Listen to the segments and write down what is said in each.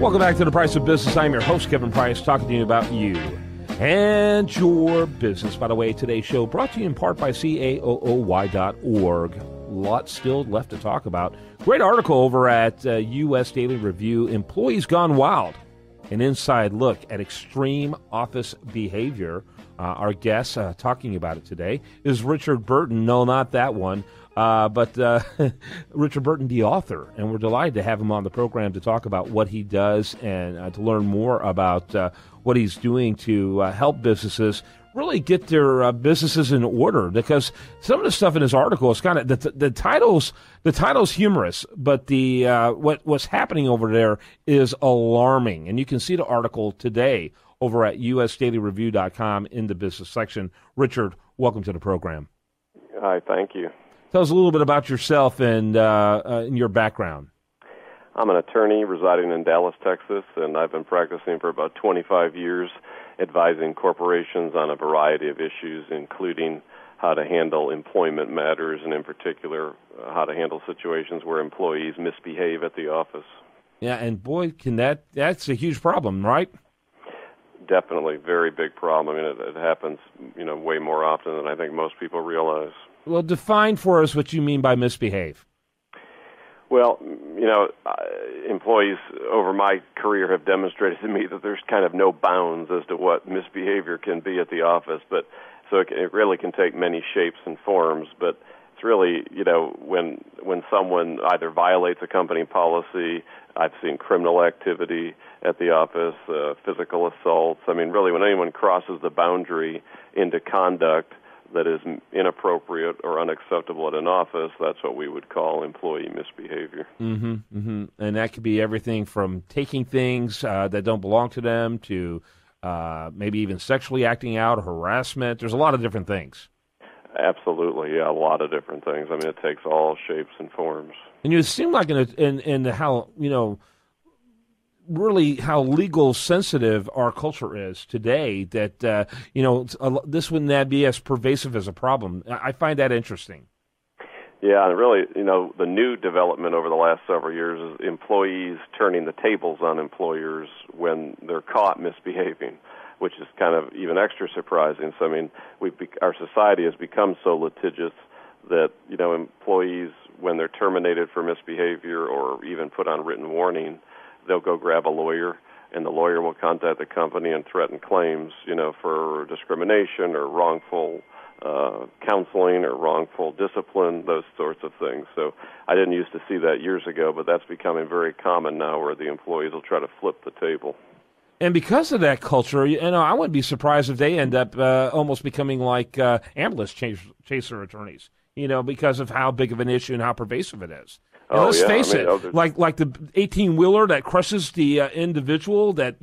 Welcome back to The Price of Business. I'm your host, Kevin Price, talking to you about you and your business. By the way, today's show brought to you in part by CAOOY.org. Lots still left to talk about. Great article over at U.S. Daily Review, Employees Gone Wild, an inside look at extreme office behavior. Our guest talking about it today is Richard Burton. No, not that one. But Richard Burton, the author, and we're delighted to have him on the program to talk about what he does and to learn more about what he's doing to help businesses really get their businesses in order. Because some of the stuff in his article is kind of the title's humorous, but the what's happening over there is alarming. And you can see the article today over at usdailyreview.com in the business section. Richard, welcome to the program. Hi, thank you. Tell us a little bit about yourself and your background. I'm an attorney residing in Dallas, Texas, and I've been practicing for about 25 years, advising corporations on a variety of issues, including how to handle employment matters, and in particular, how to handle situations where employees misbehave at the office. Yeah, and boy, that's a huge problem, right? Definitely, very big problem. I mean, it happens, way more often than I think most people realize. Well, define for us what you mean by misbehave. Well, employees over my career have demonstrated to me that there's kind of no bounds as to what misbehavior can be at the office. But so it really can take many shapes and forms. But it's really, when someone either violates a company policy, I've seen criminal activity at the office, physical assaults. I mean, really, when anyone crosses the boundary into conduct that is inappropriate or unacceptable at an office, that's what we would call employee misbehavior. Mm-hmm, mm-hmm. And that could be everything from taking things that don't belong to them to maybe even sexually acting out, harassment. There's a lot of different things. Absolutely, yeah, a lot of different things. I mean, it takes all shapes and forms. And you seem like in how, really how legal sensitive our culture is today, that, this wouldn't that be as pervasive as a problem. I find that interesting. Yeah, and really, the new development over the last several years is employees turning the tables on employers when they're caught misbehaving, which is kind of even extra surprising. So, I mean, our society has become so litigious that, employees, when they're terminated for misbehavior or even put on written warning, they'll go grab a lawyer, and the lawyer will contact the company and threaten claims, for discrimination or wrongful counseling or wrongful discipline, those sorts of things. So I didn't used to see that years ago, but that's becoming very common now, where the employees will try to flip the table. And because of that culture, I wouldn't be surprised if they end up almost becoming like ambulance chaser attorneys, because of how big of an issue and how pervasive it is. And let's face it, like the 18-wheeler that crushes the individual, that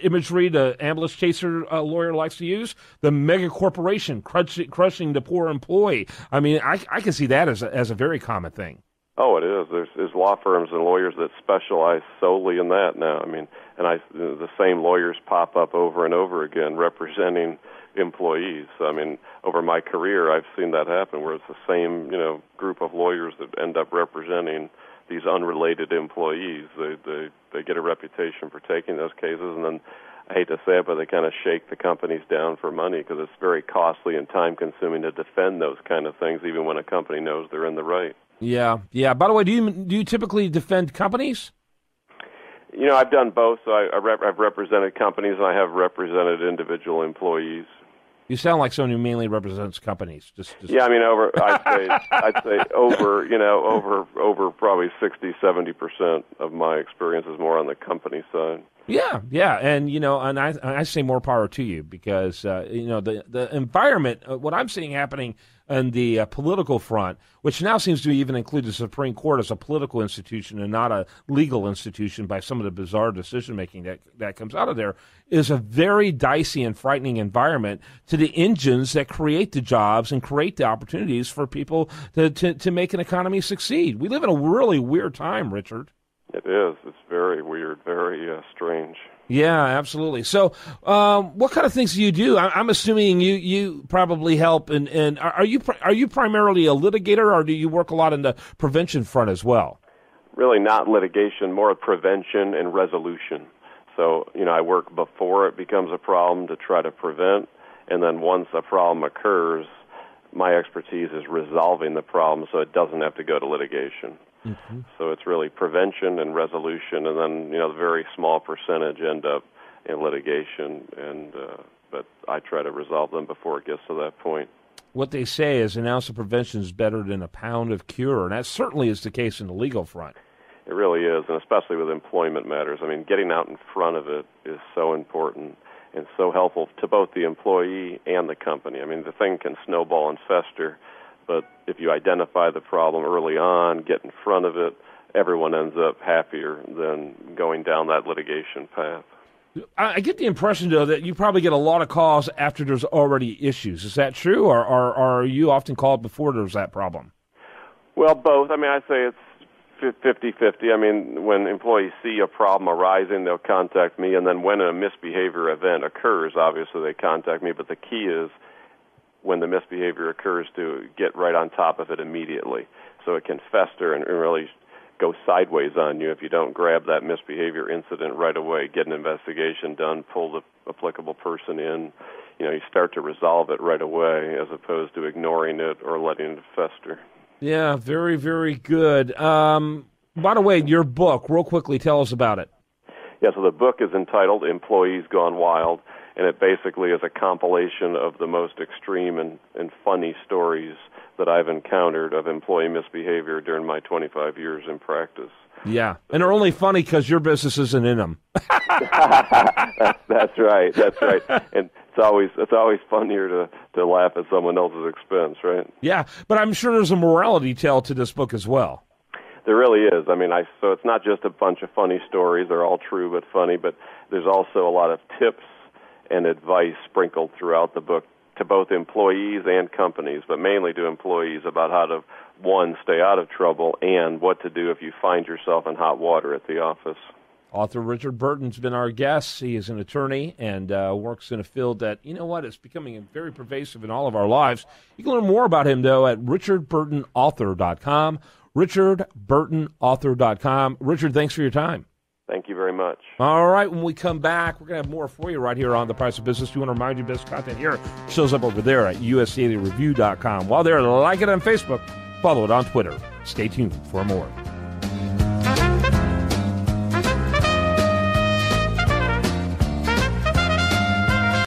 imagery the ambulance chaser lawyer likes to use, the mega corporation crushing the poor employee. I mean, I can see that as a very common thing. Oh, it is. There's law firms and lawyers that specialize solely in that now. I mean, and the same lawyers pop up over and over again representing employees. I mean, over my career, I've seen that happen, where it's the same, group of lawyers that end up representing these unrelated employees. They get a reputation for taking those cases, and then, I hate to say it, but they kind of shake the companies down for money, because it's very costly and time-consuming to defend those kind of things, even when a company knows they're in the right. Yeah. By the way, do you typically defend companies? I've done both. So I've represented companies, and I have represented individual employees. You sound like someone who mainly represents companies. Yeah, I mean, I'd say over probably 60-70% of my experience is more on the company side. Yeah, and and I say more power to you, because the environment, what I'm seeing happening on the political front, which now seems to even include the Supreme Court as a political institution and not a legal institution, by some of the bizarre decision making that comes out of there, is a very dicey and frightening environment to the engines that create the jobs and create the opportunities for people to make an economy succeed. We live in a really weird time, Richard. It is. It's very weird, very strange. Yeah, absolutely. So what kind of things do you do? I'm assuming you probably help, and are you primarily a litigator, or do you work a lot in the prevention front as well? really not litigation, more prevention and resolution. So, I work before it becomes a problem to try to prevent, and then once a problem occurs, my expertise is resolving the problem so it doesn't have to go to litigation. Mm-hmm. So it's really prevention and resolution, and then, the very small percentage end up in litigation, but I try to resolve them before it gets to that point. What they say is an ounce of prevention is better than a pound of cure, and that certainly is the case in the legal front. It really is, and especially with employment matters. Getting out in front of it is so important and so helpful to both the employee and the company. The thing can snowball and fester, but if you identify the problem early on, get in front of it, everyone ends up happier than going down that litigation path. I get the impression, though, that you probably get a lot of calls after there's already issues. Is that true, or are you often called before there's that problem? Well, both. I'd say it's 50-50. When employees see a problem arising, they'll contact me, and then when a misbehavior event occurs, obviously they contact me, but the key is when the misbehavior occurs to get right on top of it immediately, so it can fester and really go sideways on you if you don't grab that misbehavior incident right away, get an investigation done, pull the applicable person in. You start to resolve it right away as opposed to ignoring it or letting it fester. Yeah, very, very good. By the way, your book, real quickly, tell us about it. Yeah, so the book is entitled Employees Gone Wild, and it basically is a compilation of the most extreme and funny stories that I've encountered of employee misbehavior during my 25 years in practice. Yeah, and they're only funny because your business isn't in them. That's right. And it's always funnier to laugh at someone else's expense, right? Yeah, but I'm sure there's a morality tale to this book as well. There really is. So it's not just a bunch of funny stories. They're all true but funny, but there's also a lot of tips and advice sprinkled throughout the book to both employees and companies, but mainly to employees about how to, one, stay out of trouble, and what to do if you find yourself in hot water at the office. Author Richard Burton's been our guest. He is an attorney and works in a field that, is becoming very pervasive in all of our lives. You can learn more about him, though, at richardburtonauthor.com, richardburtonauthor.com. Richard, thanks for your time. Thank you very much. All right, when we come back, we're going to have more for you right here on The Price of Business. We want to remind you this content here shows up over there at usdailyreview.com. While there, like it on Facebook, follow it on Twitter. Stay tuned for more.